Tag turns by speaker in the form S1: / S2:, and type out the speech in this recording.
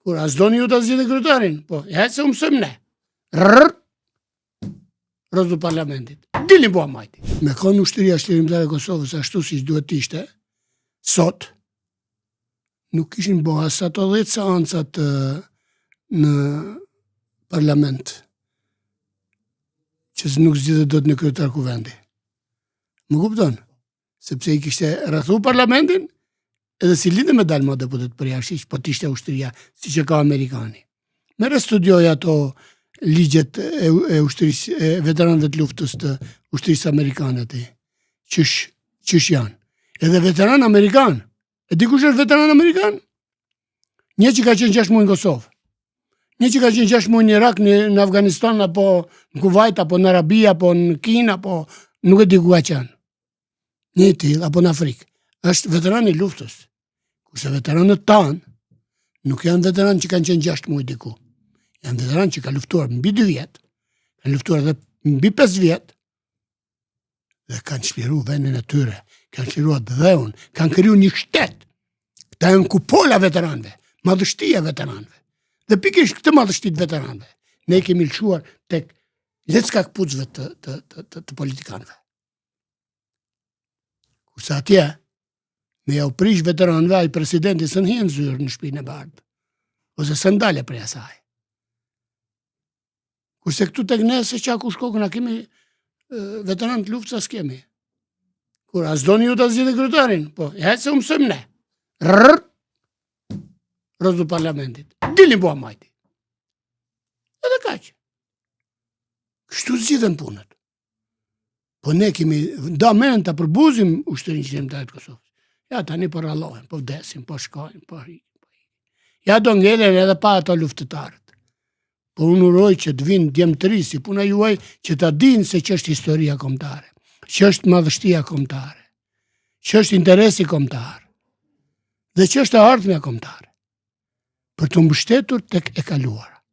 S1: Kur as doni ju ta zgjidhni kryetarin, po, se u mësojmë ne. Rrr. Rrotu parlamentit. Dilni bua majti. Me konë ushtëria çlirimtare e Kosovës ashtu siç duhet të ishte, sot nuk kishin bo as ato 10 seancat në parlament që nuk zgjidhet dot në kryetar kuvendi. Më kupton? Sepse i kishte rrethu parlamentin edhe si lidhe me dalë më deputet për jashtë, po t'ishte ushtëria siç e ka Amerikani. Merre studioj ato ligjet e ushtërisë e veteranëve të luftës të ushtërisë amerikane aty. Qysh janë? Edhe veteran amerikan. E di kush është veteran amerikan? Një që ka qenë 6 muaj në Kosovë. Një që ka qenë 6 muaj në Irak, në Afganistan, apo në Kuvajt, apo në Arabi, apo në Kinë, apo nuk e di ku ka qenë. Një tillë, apo në Afrikë. Është veteran i luftës. Kurse veteranët tanë nuk janë veteran që kanë qenë 6 muaj diku. Janë veteran që ka luftuar mbi 2 vjetë, kanë luftuar edhe mbi 5 vjetë, dhe kanë çliru vendin e tyre, kanë çliruar dheun, kanë kriju një shtet. Këta janë kupola veteranëve, madhështia veteranëve. Dhe pikërisht këtë madhështi të veteranëve, ne kemi lëshuar tek lecka këpucëve të politikanëve. Kurse atje, me ja u prish veteranëve, ai presidenti së nhien zyrë në shtëpinë e bardhë, ose së ndale prej asaj. Kurse këtu tek ne se qa ku shkokën, a kemi veteran të luftës, as kemi. Kur as doni ju ta zgjidhni kryetarin, po, se u mësojmë ne. Rrr. Rrotu parlamentit. Dilni bua majti. Edhe kaq. Kështu zgjidhen punët. Po ne kemi menen ta përbuzim ushtërinë qendrore të Kosovës. Ja tani po rallohen, po vdesin, po shkojnë, po rrinë. Ja do ngelen edhe pa ato luftëtarët. Po unë uroj që të vinë djemtëri si puna juaj që ta dinë se që është historia kombëtare, që është madhështia kombëtare, që është interesi kombëtar, dhe që është ardhmja kombëtare, për të mbështetur tek e kaluar.